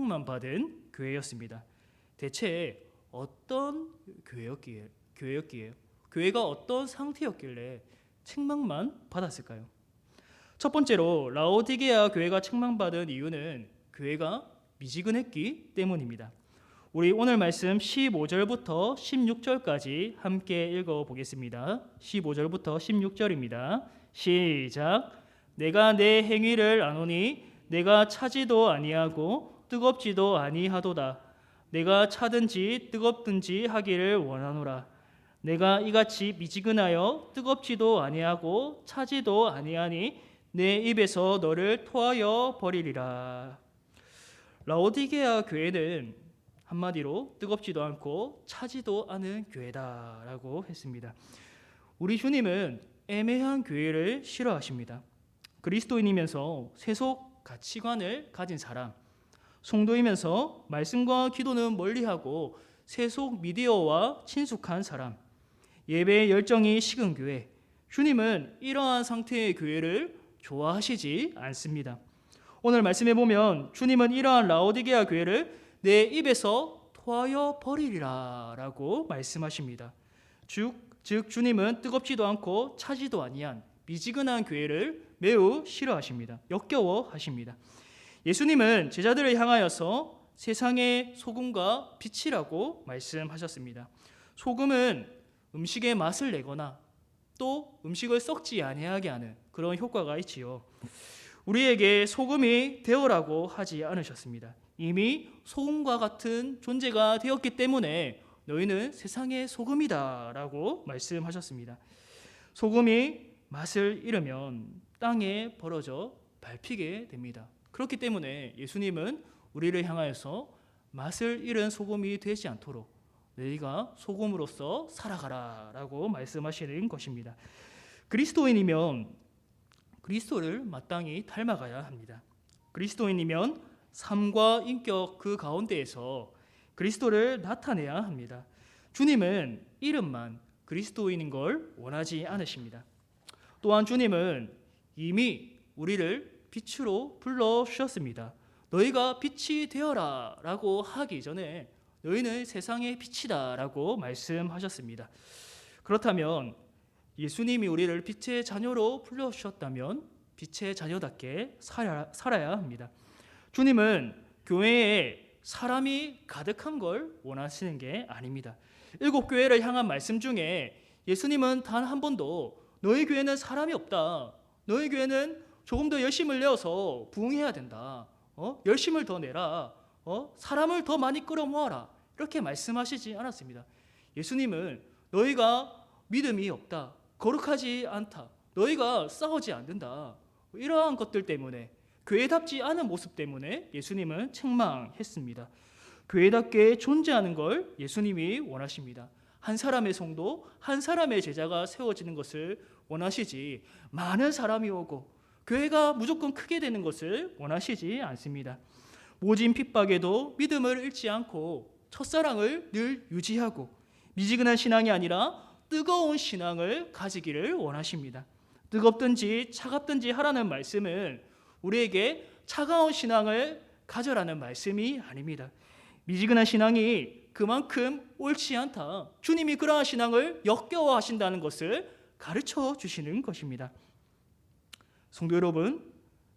책망만 받은 교회였습니다. 대체 어떤 교회였기에 교회가 어떤 상태였길래 책망만 받았을까요? 첫 번째로 라오디게아 교회가 책망받은 이유는 교회가 미지근했기 때문입니다. 우리 오늘 말씀 15절부터 16절까지 함께 읽어보겠습니다. 15절부터 16절입니다. 시작. 내가 내 행위를 아노니 내가 차지도 아니하고 뜨겁지도 아니하도다. 내가 차든지 뜨겁든지 하기를 원하노라. 내가 이같이 미지근하여 뜨겁지도 아니하고 차지도 아니하니 내 입에서 너를 토하여 버리리라. 라오디게아 교회는 한마디로 뜨겁지도 않고 차지도 않은 교회다라고 했습니다. 우리 주님은 애매한 교회를 싫어하십니다. 그리스도인이면서 세속 가치관을 가진 사람, 성도이면서 말씀과 기도는 멀리하고 세속 미디어와 친숙한 사람, 예배의 열정이 식은 교회, 주님은 이러한 상태의 교회를 좋아하시지 않습니다. 오늘 말씀해 보면 주님은 이러한 라오디게아 교회를 내 입에서 토하여 버리리라 라고 말씀하십니다. 즉 주님은 뜨겁지도 않고 차지도 아니한 미지근한 교회를 매우 싫어하십니다. 역겨워하십니다. 예수님은 제자들을 향하여서 세상의 소금과 빛이라고 말씀하셨습니다. 소금은 음식의 맛을 내거나 또 음식을 썩지 아니하게 하는 그런 효과가 있지요. 우리에게 소금이 되어라고 하지 않으셨습니다. 이미 소금과 같은 존재가 되었기 때문에 너희는 세상의 소금이다 라고 말씀하셨습니다. 소금이 맛을 잃으면 땅에 벌어져 밟히게 됩니다. 그렇기 때문에 예수님은 우리를 향하여서 맛을 잃은 소금이 되지 않도록 너희가 소금으로서 살아가라 라고 말씀하시는 것입니다. 그리스도인이면 그리스도를 마땅히 닮아가야 합니다. 그리스도인이면 삶과 인격 그 가운데에서 그리스도를 나타내야 합니다. 주님은 이름만 그리스도인인 걸 원하지 않으십니다. 또한 주님은 이미 우리를 빛으로 불러주셨습니다. 너희가 빛이 되어라 라고 하기 전에 너희는 세상의 빛이다 라고 말씀하셨습니다. 그렇다면 예수님이 우리를 빛의 자녀로 불러주셨다면 빛의 자녀답게 살아야 합니다. 주님은 교회에 사람이 가득한 걸 원하시는 게 아닙니다. 7교회를 향한 말씀 중에 예수님은 단 한 번도 너희 교회는 사람이 없다. 너희 교회는 조금 더 열심을 내어서 부흥해야 된다. 열심을 더 내라. 사람을 더 많이 끌어모아라. 이렇게 말씀하시지 않았습니다. 예수님은 너희가 믿음이 없다. 거룩하지 않다. 너희가 싸우지 않는다. 이러한 것들 때문에 교회답지 않은 모습 때문에 예수님은 책망했습니다. 교회답게 존재하는 걸 예수님이 원하십니다. 한 사람의 성도, 한 사람의 제자가 세워지는 것을 원하시지 많은 사람이 오고 교회가 무조건 크게 되는 것을 원하시지 않습니다. 모진 핍박에도 믿음을 잃지 않고 첫사랑을 늘 유지하고 미지근한 신앙이 아니라 뜨거운 신앙을 가지기를 원하십니다. 뜨겁든지 차갑든지 하라는 말씀은 우리에게 차가운 신앙을 가져라는 말씀이 아닙니다. 미지근한 신앙이 그만큼 옳지 않다. 주님이 그러한 신앙을 역겨워하신다는 것을 가르쳐 주시는 것입니다. 성도 여러분,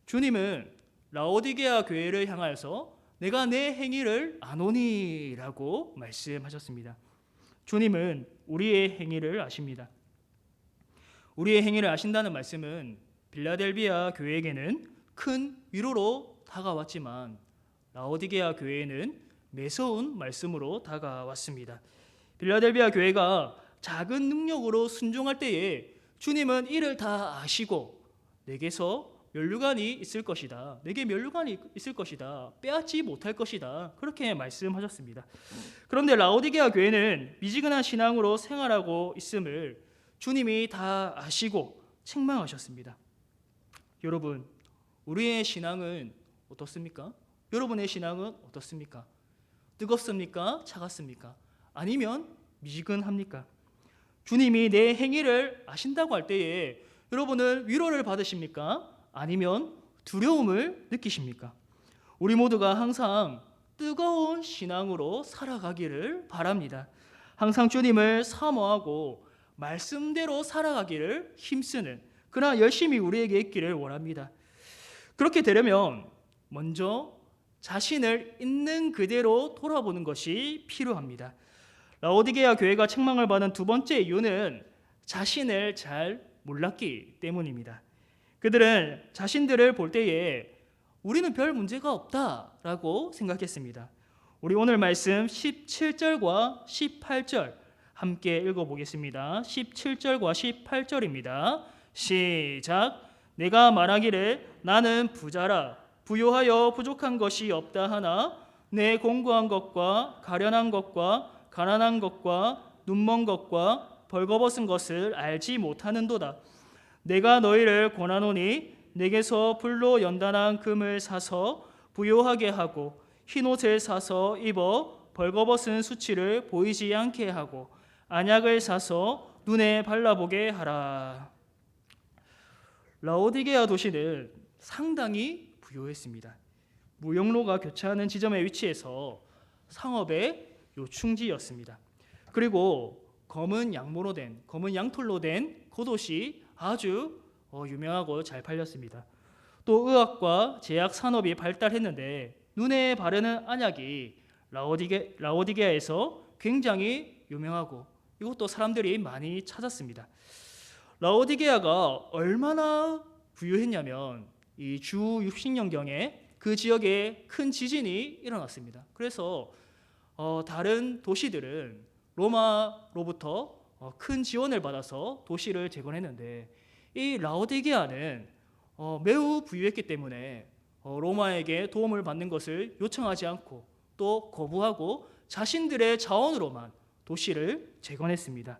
주님은 라오디게아 교회를 향하여서 내가 내 행위를 아노니라고 말씀하셨습니다. 주님은 우리의 행위를 아십니다. 우리의 행위를 아신다는 말씀은 빌라델비아 교회에게는 큰 위로로 다가왔지만 라오디게아 교회에는 매서운 말씀으로 다가왔습니다. 빌라델비아 교회가 작은 능력으로 순종할 때에 주님은 이를 다 아시고 내게서 면류관이 있을 것이다. 내게 면류관이 있을 것이다. 빼앗지 못할 것이다. 그렇게 말씀하셨습니다. 그런데 라오디게아 교회는 미지근한 신앙으로 생활하고 있음을 주님이 다 아시고 책망하셨습니다. 여러분, 우리의 신앙은 어떻습니까? 여러분의 신앙은 어떻습니까? 뜨겁습니까? 차갑습니까? 아니면 미지근합니까? 주님이 내 행위를 아신다고 할 때에 여러분은 위로를 받으십니까? 아니면 두려움을 느끼십니까? 우리 모두가 항상 뜨거운 신앙으로 살아가기를 바랍니다. 항상 주님을 사모하고 말씀대로 살아가기를 힘쓰는 그러나 열심히 우리에게 있기를 원합니다. 그렇게 되려면 먼저 자신을 있는 그대로 돌아보는 것이 필요합니다. 라오디게아 교회가 책망을 받은 두 번째 이유는 자신을 잘 몰랐기 때문입니다. 그들은 자신들을 볼 때에 우리는 별 문제가 없다라고 생각했습니다. 우리 오늘 말씀 17절과 18절 함께 읽어보겠습니다. 17절과 18절입니다. 시작. 내가 말하기를 나는 부자라 부요하여 부족한 것이 없다 하나 내 공고한 것과 가련한 것과 가난한 것과 눈먼 것과 벌거벗은 것을 알지 못하는도다. 내가 너희를 권하노니 내게서 불로 연단한 금을 사서 부요하게 하고 흰옷을 사서 입어 벌거벗은 수치를 보이지 않게 하고 안약을 사서 눈에 발라보게 하라. 라오디게아 도시는 상당히 부요했습니다. 무역로가 교차하는 지점에 위치해서 상업의 요충지였습니다. 그리고 검은 양털로 된 겉옷이 아주 유명하고 잘 팔렸습니다. 또 의학과 제약 산업이 발달했는데 눈에 바르는 안약이 라오디게아에서 굉장히 유명하고 이것도 사람들이 많이 찾았습니다. 라오디게아가 얼마나 부유했냐면 이 주 60년경에 그 지역에 큰 지진이 일어났습니다. 그래서 다른 도시들은 로마로부터 큰 지원을 받아서 도시를 재건했는데 이 라오디게아는 매우 부유했기 때문에 로마에게 도움을 받는 것을 요청하지 않고 또 거부하고 자신들의 자원으로만 도시를 재건했습니다.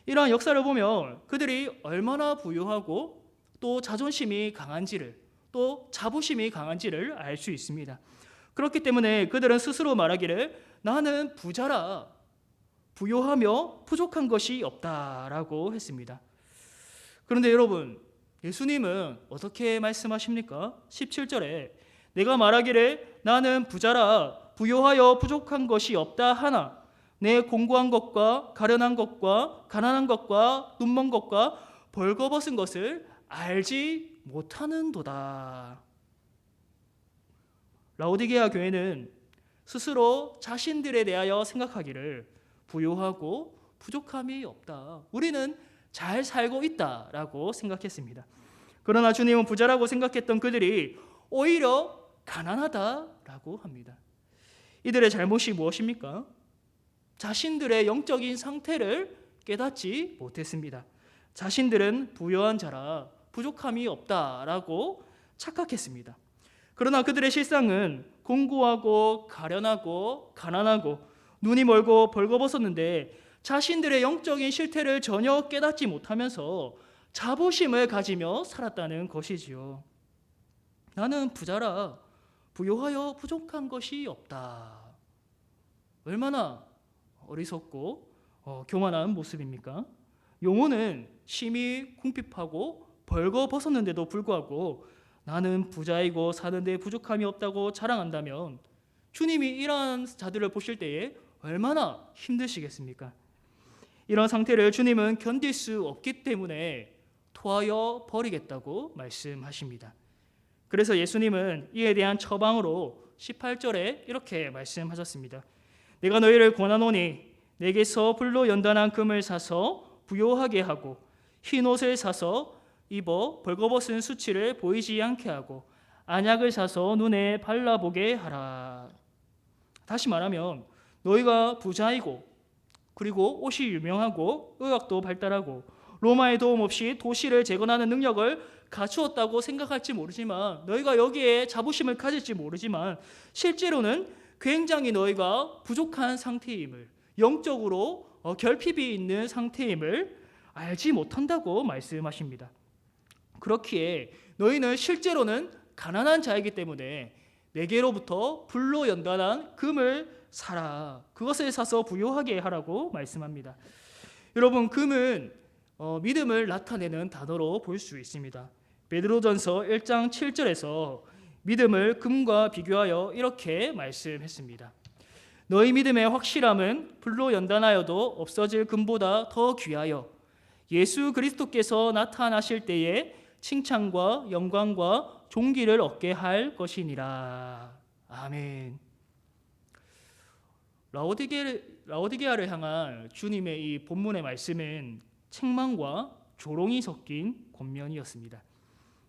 이러한 역사를 보면 그들이 얼마나 부유하고 또 자존심이 강한지를 또 자부심이 강한지를 알 수 있습니다. 그렇기 때문에 그들은 스스로 말하기를 나는 부자라 부요하며 부족한 것이 없다라고 했습니다. 그런데 여러분, 예수님은 어떻게 말씀하십니까? 17절에 내가 말하기를 나는 부자라 부요하여 부족한 것이 없다 하나 내 공고한 것과 가련한 것과 가난한 것과 눈먼 것과 벌거벗은 것을 알지 못하는도다. 라오디게아 교회는 스스로 자신들에 대하여 생각하기를 부요하고 부족함이 없다. 우리는 잘 살고 있다라고 생각했습니다. 그러나 주님은 부자라고 생각했던 그들이 오히려 가난하다라고 합니다. 이들의 잘못이 무엇입니까? 자신들의 영적인 상태를 깨닫지 못했습니다. 자신들은 부유한 자라 부족함이 없다라고 착각했습니다. 그러나 그들의 실상은 공고하고 가련하고 가난하고 눈이 멀고 벌거벗었는데 자신들의 영적인 실태를 전혀 깨닫지 못하면서 자부심을 가지며 살았다는 것이지요. 나는 부자라 부요하여 부족한 것이 없다. 얼마나 어리석고 교만한 모습입니까? 영혼은 심히 궁핍하고 벌거벗었는데도 불구하고 나는 부자이고 사는데 부족함이 없다고 자랑한다면 주님이 이러한 자들을 보실 때에 얼마나 힘드시겠습니까? 이런 상태를 주님은 견딜 수 없기 때문에 토하여 버리겠다고 말씀하십니다. 그래서 예수님은 이에 대한 처방으로 18절에 이렇게 말씀하셨습니다. 내가 너희를 권하노니 내게서 불로 연단한 금을 사서 부요하게 하고 흰 옷을 사서 입어 벌거벗은 수치를 보이지 않게 하고 안약을 사서 눈에 발라보게 하라. 다시 말하면 너희가 부자이고 그리고 옷이 유명하고 의학도 발달하고 로마의 도움 없이 도시를 재건하는 능력을 갖추었다고 생각할지 모르지만 너희가 여기에 자부심을 가질지 모르지만 실제로는 굉장히 너희가 부족한 상태임을 영적으로 결핍이 있는 상태임을 알지 못한다고 말씀하십니다. 그렇기에 너희는 실제로는 가난한 자이기 때문에 내게로부터 불로 연단한 금을 사라. 그것을 사서 부요하게 하라고 말씀합니다. 여러분, 금은 믿음을 나타내는 단어로 볼 수 있습니다. 베드로전서 1장 7절에서 믿음을 금과 비교하여 이렇게 말씀했습니다. 너희 믿음의 확실함은 불로 연단하여도 없어질 금보다 더 귀하여 예수 그리스도께서 나타나실 때에 칭찬과 영광과 존귀를 얻게 할 것이니라. 아멘. 라오디게아를 향한 주님의 이 본문의 말씀은 책망과 조롱이 섞인 권면이었습니다.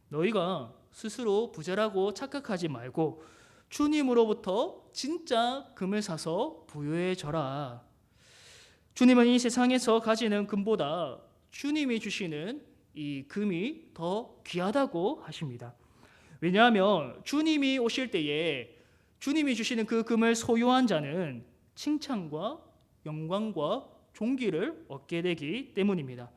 너희가 스스로 부자라고 착각하지 말고 주님으로부터 진짜 금을 사서 부유해 져라. 주님은 이 세상에서 가지는 금보다 주님이 주시는 이 금이 더 귀하다고 하십니다. 왜냐하면 주님이 오실 때에 주님이 주시는 그 금을 소유한 자는 칭찬과 영광과 존귀를 얻게 되기 때문입니다.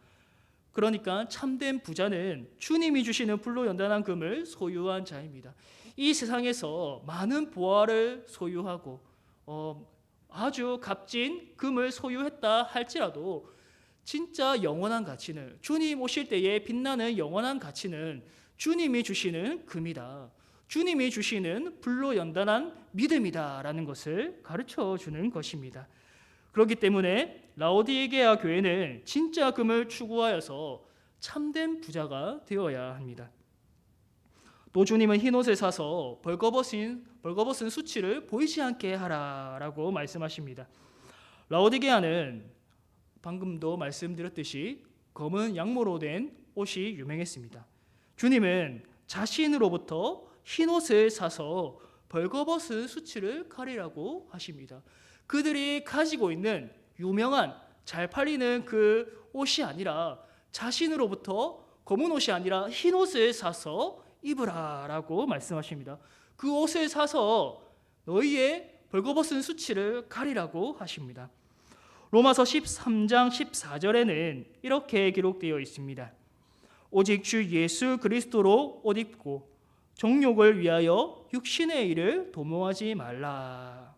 그러니까 참된 부자는 주님이 주시는 불로 연단한 금을 소유한 자입니다. 이 세상에서 많은 보화를 소유하고 아주 값진 금을 소유했다 할지라도 진짜 영원한 가치는, 주님 오실 때에 빛나는 영원한 가치는 주님이 주시는 금이다, 주님이 주시는 불로 연단한 믿음이다라는 것을 가르쳐 주는 것입니다. 그렇기 때문에 라오디게아 교회는 진짜 금을 추구하여서 참된 부자가 되어야 합니다. 또 주님은 흰옷을 사서 벌거벗은 수치를 보이지 않게 하라라고 말씀하십니다. 라오디게아는 방금도 말씀드렸듯이 검은 양모로 된 옷이 유명했습니다. 주님은 자신으로부터 흰옷을 사서 벌거벗은 수치를 가리라고 하십니다. 그들이 가지고 있는 유명한 잘 팔리는 그 옷이 아니라 자신으로부터 검은 옷이 아니라 흰옷을 사서 입으라라고 말씀하십니다. 그 옷을 사서 너희의 벌거벗은 수치를 가리라고 하십니다. 로마서 13장 14절에는 이렇게 기록되어 있습니다. 오직 주 예수 그리스도로 옷 입고 정욕을 위하여 육신의 일을 도모하지 말라.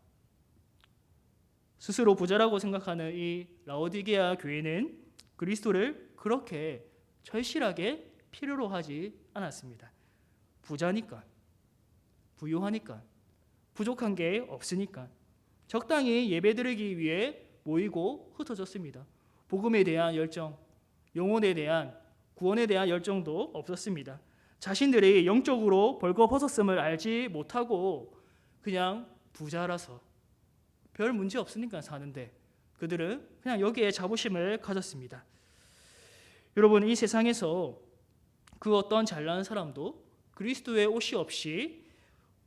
스스로 부자라고 생각하는 이 라오디게아 교회는 그리스도를 그렇게 절실하게 필요로 하지 않았습니다. 부자니까, 부유하니까, 부족한 게 없으니까 적당히 예배드리기 위해 모이고 흩어졌습니다. 복음에 대한 열정, 영혼에 대한 구원에 대한 열정도 없었습니다. 자신들이 영적으로 벌거벗었음을 알지 못하고 그냥 부자라서 별 문제 없으니까 사는데 그들은 그냥 여기에 자부심을 가졌습니다. 여러분, 이 세상에서 그 어떤 잘난 사람도 그리스도의 옷이 없이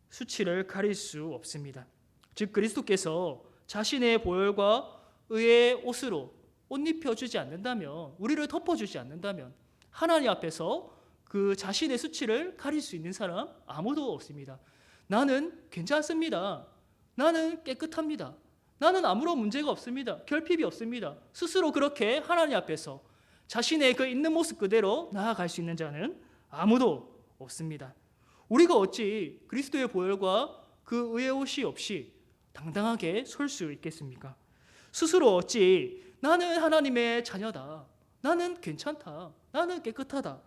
수치를 가릴 수 없습니다. 즉 그리스도께서 자신의 보혈과 의의 옷으로 옷 입혀주지 않는다면, 우리를 덮어주지 않는다면 하나님 앞에서 그 자신의 수치를 가릴 수 있는 사람 아무도 없습니다. 나는 괜찮습니다. 나는 깨끗합니다. 나는 아무런 문제가 없습니다. 결핍이 없습니다. 스스로 그렇게 하나님 앞에서 자신의 그 있는 모습 그대로 나아갈 수 있는 자는 아무도 없습니다. 우리가 어찌 그리스도의 보혈과 그 의의 옷이 없이 당당하게 설 수 있겠습니까? 스스로 어찌 나는 하나님의 자녀다, 나는 괜찮다, 나는 깨끗하다,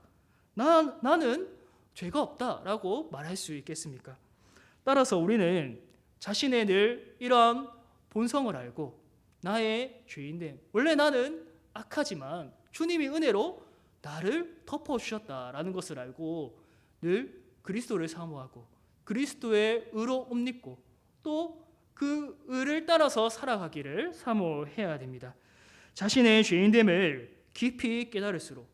나는 죄가 없다라고 말할 수 있겠습니까? 따라서 우리는 자신의 늘 이러한 본성을 알고 나의 죄인됨, 원래 나는 악하지만 주님이 은혜로 나를 덮어주셨다라는 것을 알고 늘 그리스도를 사모하고 그리스도의 의로 옷 입고 또 그 의를 따라서 살아가기를 사모해야 됩니다. 자신의 죄인됨을 깊이 깨달을수록,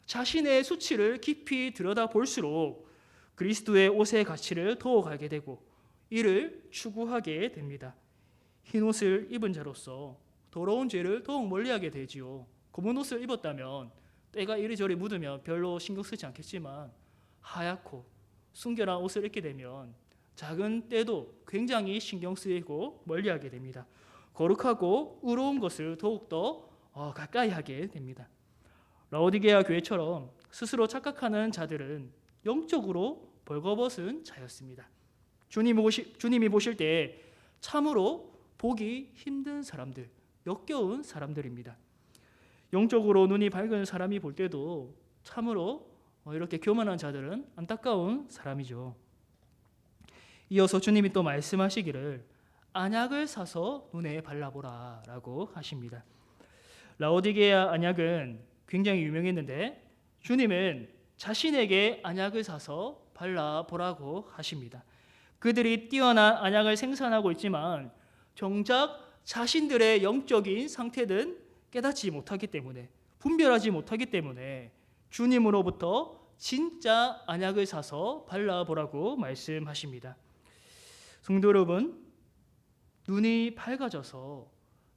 자신의 수치를 깊이 들여다볼수록 그리스도의 옷의 가치를 더욱 알게 되고 이를 추구하게 됩니다. 흰 옷을 입은 자로서 더러운 죄를 더욱 멀리하게 되지요. 검은 옷을 입었다면 때가 이리저리 묻으면 별로 신경 쓰지 않겠지만 하얗고 순결한 옷을 입게 되면 작은 때도 굉장히 신경 쓰이고 멀리하게 됩니다. 거룩하고 의로운 것을 더욱더 가까이 하게 됩니다. 라오디게아 교회처럼 스스로 착각하는 자들은 영적으로 벌거벗은 자였습니다. 주님이 보실 때 참으로 보기 힘든 사람들, 역겨운 사람들입니다. 영적으로 눈이 밝은 사람이 볼 때도 참으로 이렇게 교만한 자들은 안타까운 사람이죠. 이어서 주님이 또 말씀하시기를 안약을 사서 눈에 발라보라 라고 하십니다. 라오디게아 안약은 굉장히 유명했는데 주님은 자신에게 안약을 사서 발라보라고 하십니다. 그들이 뛰어난 안약을 생산하고 있지만 정작 자신들의 영적인 상태는 깨닫지 못하기 때문에, 분별하지 못하기 때문에 주님으로부터 진짜 안약을 사서 발라보라고 말씀하십니다. 성도 여러분, 눈이 밝아져서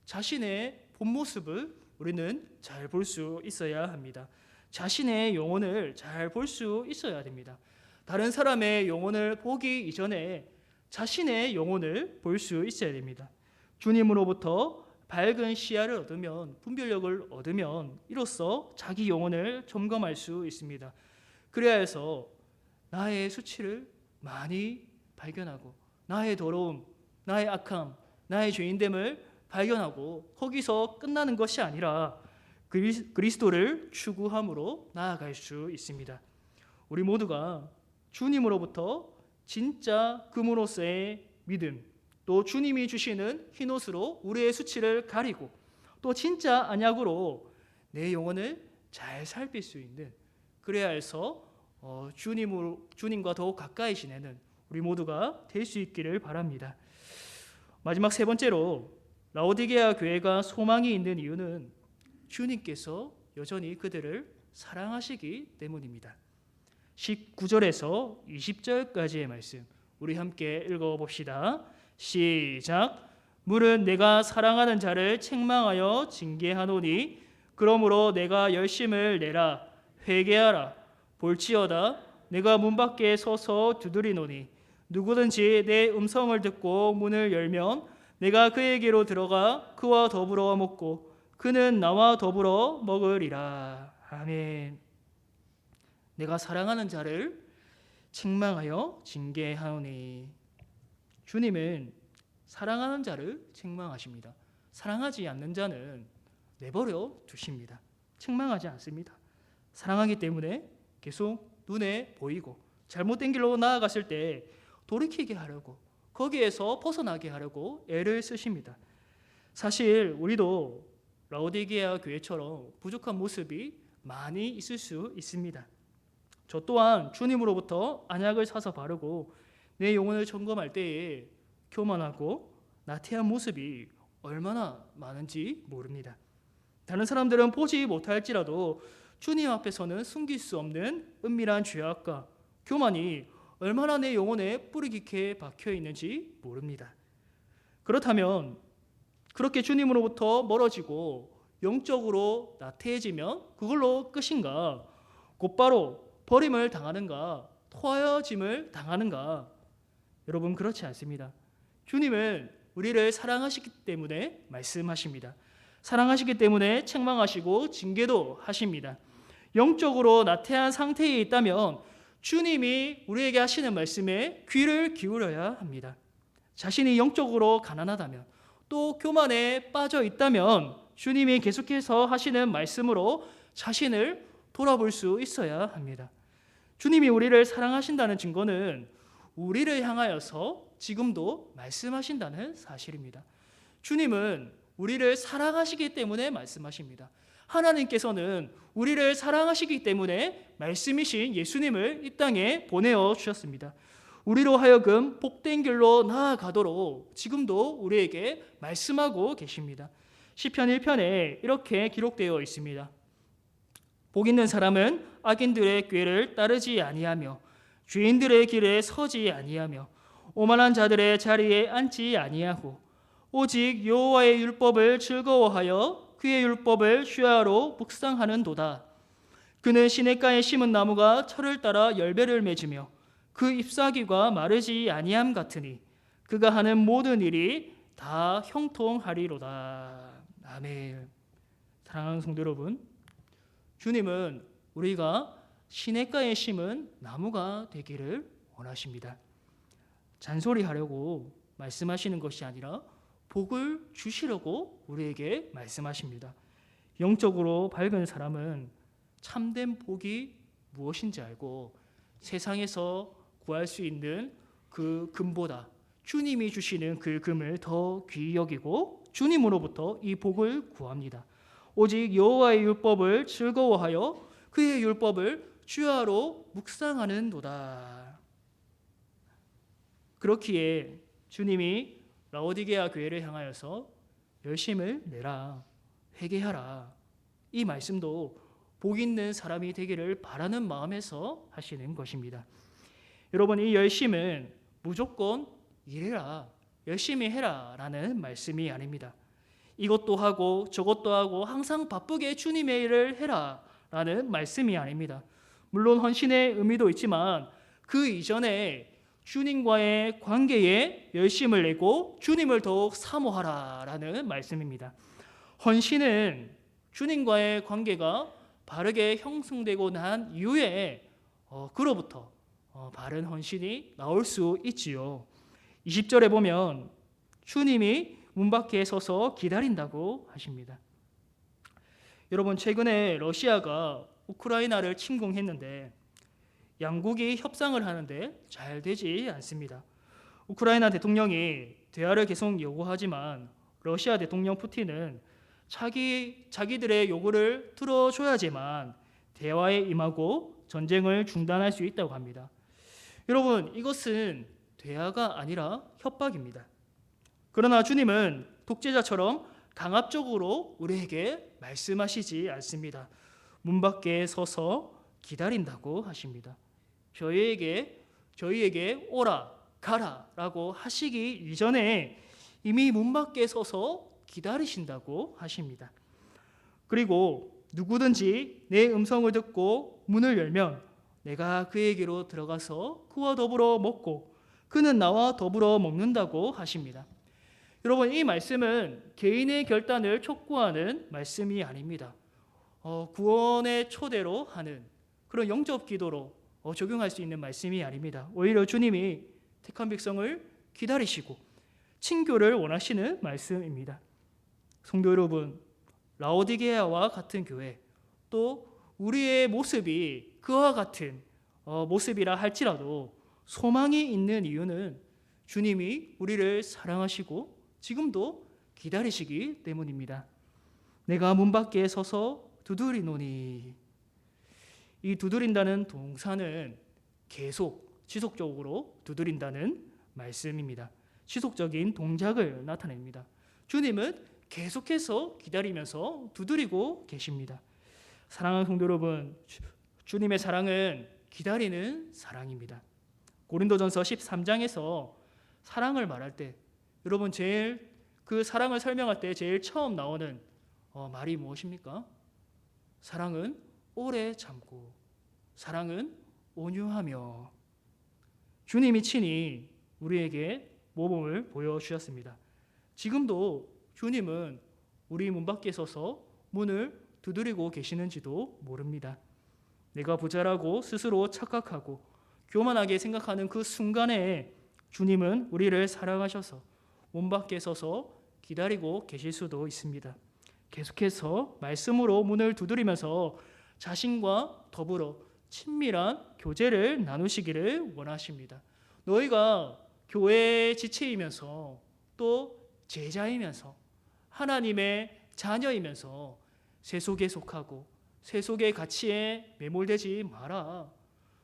자신의 본 모습을 우리는 잘 볼 수 있어야 합니다. 자신의 영혼을 잘 볼 수 있어야 됩니다. 다른 사람의 영혼을 보기 이전에 자신의 영혼을 볼 수 있어야 됩니다. 주님으로부터 밝은 시야를 얻으면, 분별력을 얻으면 이로써 자기 영혼을 점검할 수 있습니다. 그래야 해서 나의 수치를 많이 발견하고 나의 더러움, 나의 악함, 나의 죄인됨을 발견하고 거기서 끝나는 것이 아니라 그리스도를 추구함으로 나아갈 수 있습니다. 우리 모두가 주님으로부터 진짜 금으로서의 믿음, 또 주님이 주시는 흰옷으로 우리의 수치를 가리고 또 진짜 안약으로 내 영혼을 잘 살필 수 있는, 그래야 해서 주님과 더욱 가까이 지내는 우리 모두가 될 수 있기를 바랍니다. 마지막 세 번째로 라오디게아 교회가 소망이 있는 이유는 주님께서 여전히 그들을 사랑하시기 때문입니다. 19절에서 20절까지의 말씀 우리 함께 읽어봅시다. 시작. 물은 내가 사랑하는 자를 책망하여 징계하노니 그러므로 내가 열심을 내라 회개하라. 볼지어다 내가 문 밖에 서서 두드리노니 누구든지 내 음성을 듣고 문을 열면 내가 그에게로 들어가 그와 더불어 먹고 그는 나와 더불어 먹으리라. 아멘. 내가 사랑하는 자를 책망하여 징계하노니, 주님은 사랑하는 자를 책망하십니다. 사랑하지 않는 자는 내버려 두십니다. 책망하지 않습니다. 사랑하기 때문에 계속 눈에 보이고 잘못된 길로 나아갔을 때 돌이키게 하려고, 거기에서 벗어나게 하려고 애를 쓰십니다. 사실 우리도 라오디게아 교회처럼 부족한 모습이 많이 있을 수 있습니다. 저 또한 주님으로부터 안약을 사서 바르고 내 영혼을 점검할 때에 교만하고 나태한 모습이 얼마나 많은지 모릅니다. 다른 사람들은 보지 못할지라도 주님 앞에서는 숨길 수 없는 은밀한 죄악과 교만이 얼마나 내 영혼에 뿌리 깊게 박혀 있는지 모릅니다. 그렇다면 그렇게 주님으로부터 멀어지고 영적으로 나태해지면 그걸로 끝인가? 곧바로 버림을 당하는가? 토하여짐을 당하는가? 여러분, 그렇지 않습니다. 주님은 우리를 사랑하시기 때문에 말씀하십니다. 사랑하시기 때문에 책망하시고 징계도 하십니다. 영적으로 나태한 상태에 있다면 주님이 우리에게 하시는 말씀에 귀를 기울여야 합니다. 자신이 영적으로 가난하다면, 또 교만에 빠져 있다면 주님이 계속해서 하시는 말씀으로 자신을 돌아볼 수 있어야 합니다. 주님이 우리를 사랑하신다는 증거는 우리를 향하여서 지금도 말씀하신다는 사실입니다. 주님은 우리를 사랑하시기 때문에 말씀하십니다. 하나님께서는 우리를 사랑하시기 때문에 말씀이신 예수님을 이 땅에 보내어 주셨습니다. 우리로 하여금 복된 길로 나아가도록 지금도 우리에게 말씀하고 계십니다. 시편 1편에 이렇게 기록되어 있습니다. 복 있는 사람은 악인들의 꾀를 따르지 아니하며 죄인들의 길에 서지 아니하며 오만한 자들의 자리에 앉지 아니하고 오직 여호와의 율법을 즐거워하여 그의 율법을 주야로 묵상하는도다. 그는 시냇가에 심은 나무가 철을 따라 열매를 맺으며 그 잎사귀가 마르지 아니함 같으니 그가 하는 모든 일이 다 형통하리로다. 아멘. 사랑하는 성도 여러분, 주님은 우리가 시냇가에 심은 나무가 되기를 원하십니다. 잔소리하려고 말씀하시는 것이 아니라 복을 주시려고 우리에게 말씀하십니다. 영적으로 밝은 사람은 참된 복이 무엇인지 알고 세상에서 구할 수 있는 그 금보다 주님이 주시는 그 금을 더 귀히 여기고 주님으로부터 이 복을 구합니다. 오직 여호와의 율법을 즐거워하여 그의 율법을 주야로 묵상하는도다. 그렇기에 주님이 라오디게아 교회를 향하여서 열심을 내라, 회개하라, 이 말씀도 복 있는 사람이 되기를 바라는 마음에서 하시는 것입니다. 여러분, 이 열심은 무조건 일해라, 열심히 해라 라는 말씀이 아닙니다. 이것도 하고 저것도 하고 항상 바쁘게 주님의 일을 해라 라는 말씀이 아닙니다. 물론 헌신의 의미도 있지만 그 이전에 주님과의 관계에 열심을 내고 주님을 더욱 사모하라 라는 말씀입니다. 헌신은 주님과의 관계가 바르게 형성되고 난 이후에 그로부터 바른 헌신이 나올 수 있지요. 20절에 보면 주님이 문 밖에 서서 기다린다고 하십니다. 여러분, 최근에 러시아가 우크라이나를 침공했는데 양국이 협상을 하는데 잘 되지 않습니다. 우크라이나 대통령이 대화를 계속 요구하지만 러시아 대통령 푸틴은 자기들의 요구를 들어줘야지만 대화에 임하고 전쟁을 중단할 수 있다고 합니다. 여러분, 이것은 대화가 아니라 협박입니다. 그러나 주님은 독재자처럼 강압적으로 우리에게 말씀하시지 않습니다. 문 밖에 서서 기다린다고 하십니다. 저희에게 오라, 가라 라고 하시기 이전에 이미 문 밖에 서서 기다리신다고 하십니다. 그리고 누구든지 내 음성을 듣고 문을 열면 내가 그에게로 들어가서 그와 더불어 먹고 그는 나와 더불어 먹는다고 하십니다. 여러분, 이 말씀은 개인의 결단을 촉구하는 말씀이 아닙니다. 구원의 초대로 하는 그런 영접 기도로 적용할 수 있는 말씀이 아닙니다. 오히려 주님이 택한 백성을 기다리시고 친교를 원하시는 말씀입니다. 성도 여러분, 라오디게아와 같은 교회, 또 우리의 모습이 그와 같은 모습이라 할지라도 소망이 있는 이유는 주님이 우리를 사랑하시고 지금도 기다리시기 때문입니다. 내가 문 밖에 서서 두드리노니, 이 두드린다는 동사는 계속 지속적으로 두드린다는 말씀입니다. 지속적인 동작을 나타냅니다. 주님은 계속해서 기다리면서 두드리고 계십니다. 사랑하는 성도 여러분, 주님의 사랑은 기다리는 사랑입니다. 고린도전서 13장에서 사랑을 말할 때 여러분, 제일 그 사랑을 설명할 때 제일 처음 나오는 말이 무엇입니까? 사랑은 오래 참고 사랑은 온유하며. 주님이 친히 우리에게 모범을 보여주셨습니다. 지금도 주님은 우리 문 밖에 서서 문을 두드리고 계시는지도 모릅니다. 내가 부자라고 스스로 착각하고 교만하게 생각하는 그 순간에 주님은 우리를 사랑하셔서 문 밖에 서서 기다리고 계실 수도 있습니다. 계속해서 말씀으로 문을 두드리면서 자신과 더불어 친밀한 교제를 나누시기를 원하십니다. 너희가 교회의 지체이면서 또 제자이면서 하나님의 자녀이면서 세속에 속하고 세속의 가치에 매몰되지 마라.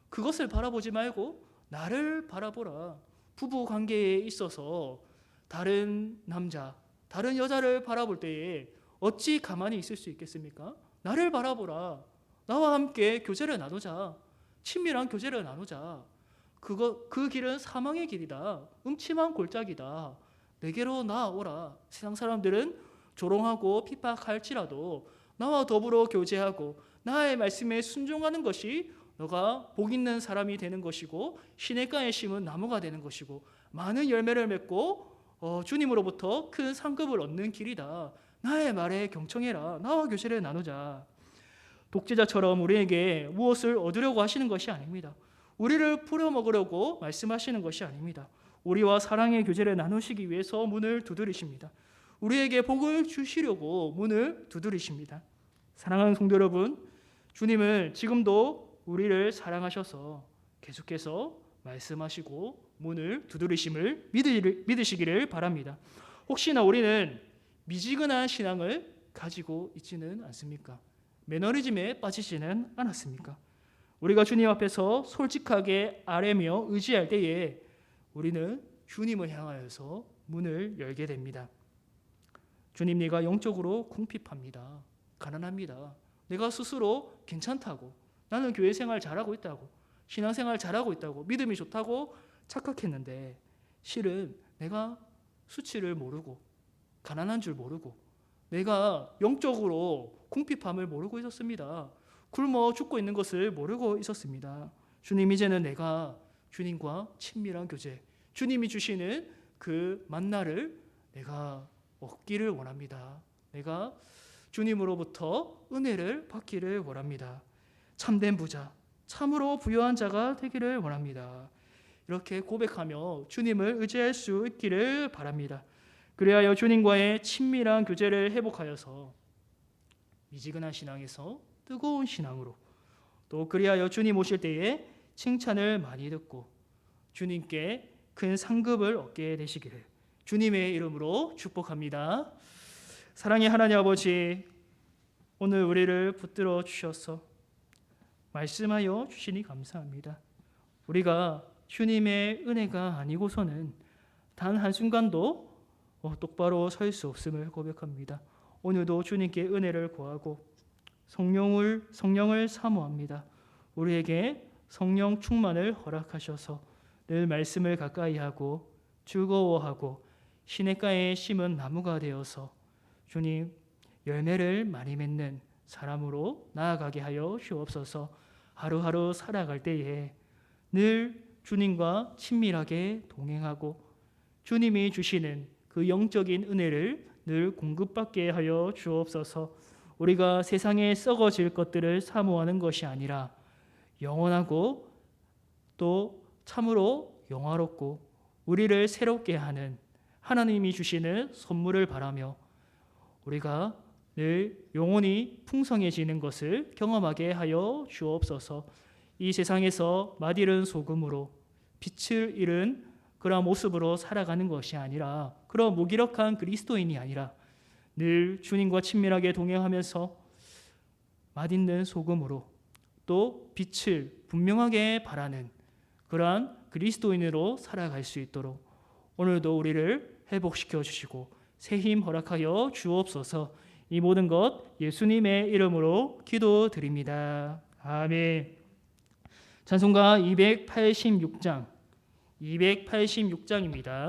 그것을 바라보지 말고 나를 바라보라. 부부 관계에 있어서 다른 남자, 다른 여자를 바라볼 때에 어찌 가만히 있을 수 있겠습니까? 나를 바라보라. 나와 함께 교제를 나누자. 친밀한 교제를 나누자. 그 길은 사망의 길이다. 음침한 골짜기다. 내게로 나아오라. 세상 사람들은 조롱하고 핍박할지라도 나와 더불어 교제하고 나의 말씀에 순종하는 것이 너가 복 있는 사람이 되는 것이고 시냇가에 심은 나무가 되는 것이고 많은 열매를 맺고 주님으로부터 큰 상급을 얻는 길이다. 나의 말에 경청해라. 나와 교제를 나누자. 독재자처럼 우리에게 무엇을 얻으려고 하시는 것이 아닙니다. 우리를 풀어먹으려고 말씀하시는 것이 아닙니다. 우리와 사랑의 교제를 나누시기 위해서 문을 두드리십니다. 우리에게 복을 주시려고 문을 두드리십니다. 사랑하는 성도 여러분, 주님은 지금도 우리를 사랑하셔서 계속해서 말씀하시고 문을 두드리심을 믿으시기를 바랍니다. 혹시나 우리는 미지근한 신앙을 가지고 있지는 않습니까? 매너리즘에 빠지지는 않았습니까? 우리가 주님 앞에서 솔직하게 아뢰며 의지할 때에 우리는 주님을 향하여서 문을 열게 됩니다. 주님, 내가 영적으로 궁핍합니다. 가난합니다. 내가 스스로 괜찮다고, 나는 교회 생활 잘하고 있다고, 신앙생활 잘하고 있다고, 믿음이 좋다고 착각했는데 실은 내가 수치를 모르고 가난한 줄 모르고 내가 영적으로 궁핍함을 모르고 있었습니다. 굶어 죽고 있는 것을 모르고 있었습니다. 주님, 이제는 내가 주님과 친밀한 교제, 주님이 주시는 그 만나를 내가 얻기를 원합니다. 내가 주님으로부터 은혜를 받기를 원합니다. 참된 부자, 참으로 부유한 자가 되기를 원합니다. 이렇게 고백하며 주님을 의지할 수 있기를 바랍니다. 그리하여 주님과의 친밀한 교제를 회복하여서 미지근한 신앙에서 뜨거운 신앙으로, 또 그리하여 주님 오실 때에 칭찬을 많이 듣고 주님께 큰 상급을 얻게 되시기를 주님의 이름으로 축복합니다. 사랑의 하나님 아버지, 오늘 우리를 붙들어 주셔서 말씀하여 주시니 감사합니다. 우리가 주님의 은혜가 아니고서는 단 한순간도 똑바로 설 수 없음을 고백합니다. 오늘도 주님께 은혜를 구하고 성령을 사모합니다. 우리에게 성령 충만을 허락하셔서 늘 말씀을 가까이 하고 즐거워하고 시냇가에 심은 나무가 되어서 주님 열매를 많이 맺는 사람으로 나아가게 하여 주옵소서. 하루하루 살아갈 때에 늘 주님과 친밀하게 동행하고 주님이 주시는 그 영적인 은혜를 늘 공급받게 하여 주옵소서. 우리가 세상에 썩어질 것들을 사모하는 것이 아니라 영원하고 또 참으로 영화롭고 우리를 새롭게 하는 하나님이 주시는 선물을 바라며 우리가 늘 영혼이 풍성해지는 것을 경험하게 하여 주옵소서. 이 세상에서 맛이른 소금으로 빛을 잃은 그런 모습으로 살아가는 것이 아니라, 그런 무기력한 그리스도인이 아니라 늘 주님과 친밀하게 동행하면서 맛있는 소금으로 또 빛을 분명하게 바라는 그러한 그리스도인으로 살아갈 수 있도록 오늘도 우리를 회복시켜 주시고 새 힘 허락하여 주옵소서. 이 모든 것 예수님의 이름으로 기도드립니다. 아멘. 찬송가 286장입니다.